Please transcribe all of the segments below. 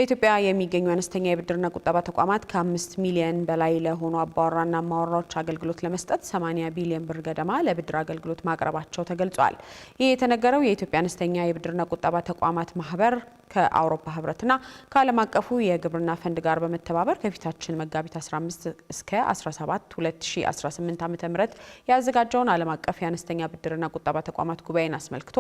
በኢትዮጵያ የሚገኙ አነስተኛ የብድርና ቁጠባ ተቋማት ከ5 ሚሊዮን በላይ ለሆኑ አባወራና ማወራዎች አገልግሎት ለመስጠት 80 ቢሊዮን ብር ገደማ ለብድር አገልግሎት ማቅረባቸው ተገልጿል። ይህ የተነገረው የኢትዮጵያ አነስተኛ የብድርና ቁጠባ ተቋማት ማህበር ከአውሮፓ ህብረትና ከዓለም አቀፉ የግብርና ፈንድ ጋር በመተባበር ከፊታችን መጋቢት 15 እስከ 17 2018 ዓ.ም ያዘጋጀውን ዓለም አቀፍ የአነስተኛ ብድርና ቁጠባ ተቋማት ጉባኤን አስመልክቶ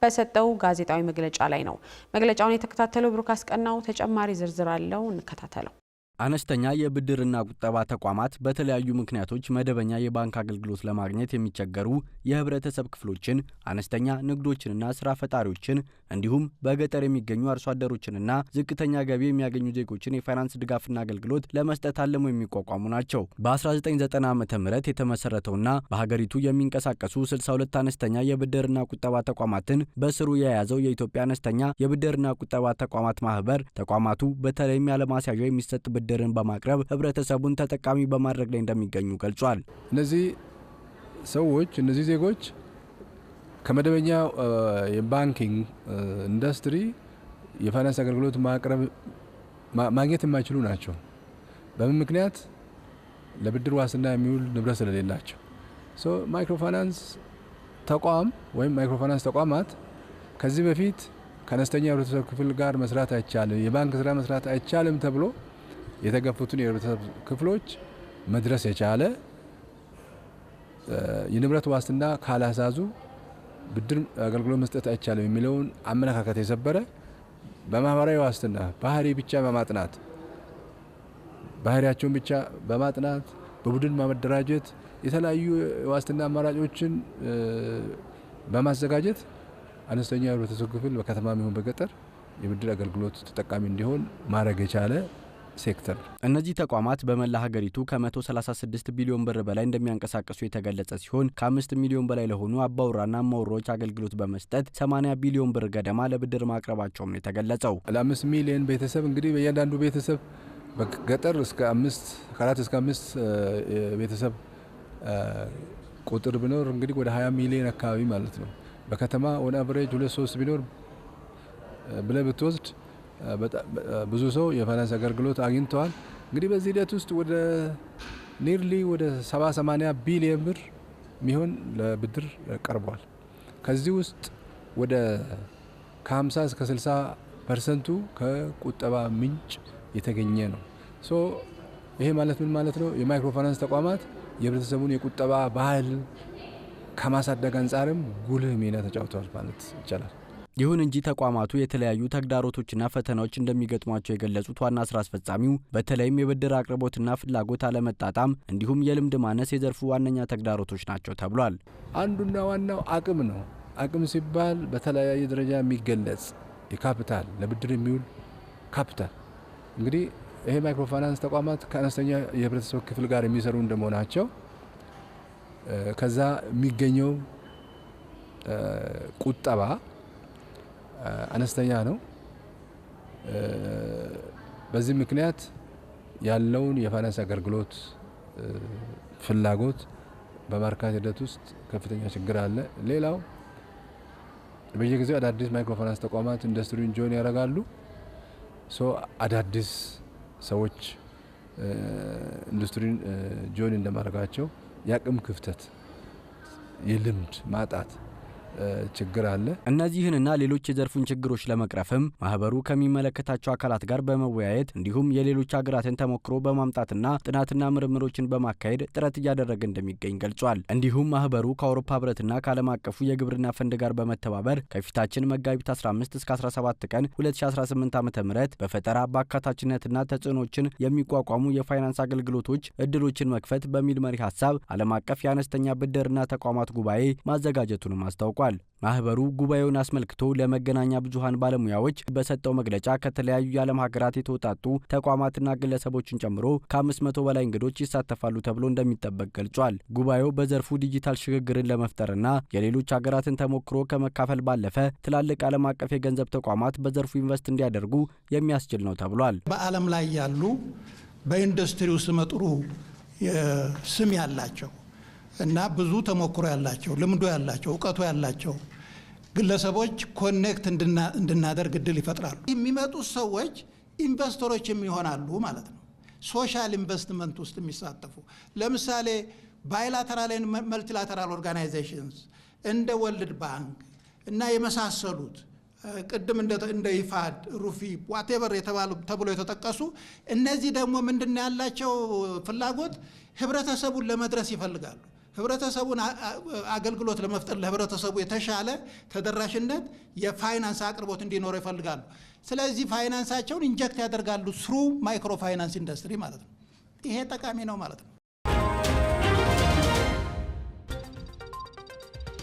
በሰጠው ጋዜጣዊ መግለጫ ላይ ነው። መግለጫውን የተከታተለው ብሩክ አስቀናው ተጨማሪ ዝርዝር አለው፣ እንከታተለው። አነስተኛ የብድርና ቁጠባ ተቋማት በተለያዩ ምክንያቶች መደበኛ የባንክ አገልግሎት ለማግኘት የሚቸገሩ የህብረተሰብ ክፍሎችን፣ አነስተኛ ንግዶችንና ስራ ፈጣሪዎችን እንዲሁም በገጠር የሚገኙ አርሶ አደሮችንና ዝቅተኛ ገቢ የሚያገኙ ዜጎችን የፋይናንስ ድጋፍና አገልግሎት ለመስጠት አልመው የሚቋቋሙ ናቸው። በ1990 ዓ.ም የተመሰረተውና በሀገሪቱ የሚንቀሳቀሱ 62 አነስተኛ የብድርና ቁጠባ ተቋማትን በስሩ የያዘው የኢትዮጵያ አነስተኛ የብድርና ቁጠባ ተቋማት ማህበር ተቋማቱ በተለይም ያለማስያዣ የሚሰጥ ብድርን በማቅረብ ህብረተሰቡን ተጠቃሚ በማድረግ ላይ እንደሚገኙ ገልጿል። እነዚህ ዜጎች ከመደበኛ የባንኪንግ ኢንዱስትሪ የፋይናንስ አገልግሎት ማግኘት የማይችሉ ናቸው። በምን ምክንያት? ለብድር ዋስትና የሚውል ንብረት ስለሌላቸው። ማይክሮፋይናንስ ተቋም ወይም ማይክሮፋይናንስ ተቋማት ከዚህ በፊት ከአነስተኛ የህብረተሰብ ክፍል ጋር መስራት አይቻልም፣ የባንክ ስራ መስራት አይቻልም ተብሎ የተገፉትን የህብረተሰብ ክፍሎች መድረስ የቻለ የንብረት ዋስትና ካላሳዙ ብድር አገልግሎት መስጠት አይቻልም የሚለውን አመለካከት የሰበረ በማህበራዊ ዋስትና ባህሪ ብቻ በማጥናት ባህሪያቸውን ብቻ በማጥናት በቡድን ማመደራጀት የተለያዩ ዋስትና አማራጮችን በማዘጋጀት አነስተኛ የህብረተሰብ ክፍል በከተማም ይሁን በገጠር የብድር አገልግሎት ተጠቃሚ እንዲሆን ማድረግ የቻለ ሴክተር። እነዚህ ተቋማት በመላ ሀገሪቱ ከ136 ቢሊዮን ብር በላይ እንደሚያንቀሳቅሱ የተገለጸ ሲሆን ከ5 ሚሊዮን በላይ ለሆኑ አባወራና ማወራዎች አገልግሎት በመስጠት 80 ቢሊዮን ብር ገደማ ለብድር ማቅረባቸውም ነው የተገለጸው። ለ5 ሚሊዮን ቤተሰብ እንግዲህ በእያንዳንዱ ቤተሰብ በገጠር እስከ 4 እስከ 5 ቤተሰብ ቁጥር ቢኖር እንግዲህ ወደ 20 ሚሊዮን አካባቢ ማለት ነው። በከተማ ኦን አቨሬጅ 2-3 ቢኖር ብለህ ብትወስድ ብዙ ሰው የፋይናንስ አገልግሎት አግኝተዋል። እንግዲህ በዚህ ሂደት ውስጥ ወደ ኒርሊ ወደ 70-80 ቢሊዮን ብር የሚሆን ለብድር ቀርቧል። ከዚህ ውስጥ ወደ ከ50 እስከ 60% ከቁጠባ ምንጭ የተገኘ ነው። ይሄ ማለት ምን ማለት ነው? የማይክሮ ፋይናንስ ተቋማት የህብረተሰቡን የቁጠባ ባህል ከማሳደግ አንጻርም ጉልህ ሚና ተጫውተዋል ማለት ይቻላል። ይሁን እንጂ ተቋማቱ የተለያዩ ተግዳሮቶችና ፈተናዎች እንደሚገጥሟቸው የገለጹት ዋና ስራ አስፈጻሚው በተለይም የብድር አቅርቦትና ፍላጎት አለመጣጣም እንዲሁም የልምድ ማነስ የዘርፉ ዋነኛ ተግዳሮቶች ናቸው ተብሏል። አንዱና ዋናው አቅም ነው። አቅም ሲባል በተለያየ ደረጃ የሚገለጽ የካፒታል ለብድር የሚውል ካፒታል። እንግዲህ ይሄ ማይክሮፋይናንስ ተቋማት ከአነስተኛ የህብረተሰብ ክፍል ጋር የሚሰሩ እንደመሆናቸው ከዛ የሚገኘው ቁጠባ አነስተኛ ነው። በዚህ ምክንያት ያለውን የፋይናንስ አገልግሎት ፍላጎት በማርካት ሂደት ውስጥ ከፍተኛ ችግር አለ። ሌላው በየጊዜው አዳዲስ ማይክሮፋይናንስ ተቋማት ኢንዱስትሪውን ጆይን ያደርጋሉ። አዳዲስ ሰዎች ኢንዱስትሪውን ጆይን እንደማድረጋቸው የአቅም ክፍተት፣ የልምድ ማጣት ችግር አለ። እነዚህንና ሌሎች የዘርፉን ችግሮች ለመቅረፍም ማህበሩ ከሚመለከታቸው አካላት ጋር በመወያየት እንዲሁም የሌሎች ሀገራትን ተሞክሮ በማምጣትና ጥናትና ምርምሮችን በማካሄድ ጥረት እያደረገ እንደሚገኝ ገልጿል። እንዲሁም ማህበሩ ከአውሮፓ ህብረትና ከዓለም አቀፉ የግብርና ፈንድ ጋር በመተባበር ከፊታችን መጋቢት 15 እስከ 17 ቀን 2018 ዓ.ም በፈጠራ በአካታችነትና ተጽዕኖችን የሚቋቋሙ የፋይናንስ አገልግሎቶች እድሎችን መክፈት በሚል መሪ ሀሳብ ዓለም አቀፍ የአነስተኛ ብድርና ተቋማት ጉባኤ ማዘጋጀቱንም አስታውቋል። ማህበሩ ጉባኤውን አስመልክቶ ለመገናኛ ብዙሃን ባለሙያዎች በሰጠው መግለጫ ከተለያዩ የዓለም ሀገራት የተውጣጡ ተቋማትና ግለሰቦችን ጨምሮ ከ500 በላይ እንግዶች ይሳተፋሉ ተብሎ እንደሚጠበቅ ገልጿል። ጉባኤው በዘርፉ ዲጂታል ሽግግርን ለመፍጠርና የሌሎች ሀገራትን ተሞክሮ ከመካፈል ባለፈ ትላልቅ ዓለም አቀፍ የገንዘብ ተቋማት በዘርፉ ኢንቨስት እንዲያደርጉ የሚያስችል ነው ተብሏል። በዓለም ላይ ያሉ በኢንዱስትሪው ስመጥሩ ስም ያላቸው እና ብዙ ተሞክሮ ያላቸው ልምዶ ያላቸው እውቀቱ ያላቸው ግለሰቦች ኮኔክት እንድናደርግ እድል ይፈጥራሉ። የሚመጡ ሰዎች ኢንቨስተሮችም ይሆናሉ ማለት ነው። ሶሻል ኢንቨስትመንት ውስጥ የሚሳተፉ ለምሳሌ ባይላተራል እና መልቲላተራል ኦርጋናይዜሽንስ እንደ ወርልድ ባንክ እና የመሳሰሉት ቅድም እንደ ኢፋድ ሩፊ ዋቴቨር የተባሉ ተብሎ የተጠቀሱ እነዚህ ደግሞ ምንድነው ያላቸው ፍላጎት ህብረተሰቡን ለመድረስ ይፈልጋሉ። ህብረተሰቡን አገልግሎት ለመፍጠር ለህብረተሰቡ የተሻለ ተደራሽነት የፋይናንስ አቅርቦት እንዲኖር ይፈልጋሉ። ስለዚህ ፋይናንሳቸውን ኢንጀክት ያደርጋሉ ስሩ ማይክሮ ፋይናንስ ኢንዱስትሪ ማለት ነው። ይሄ ጠቃሚ ነው ማለት ነው።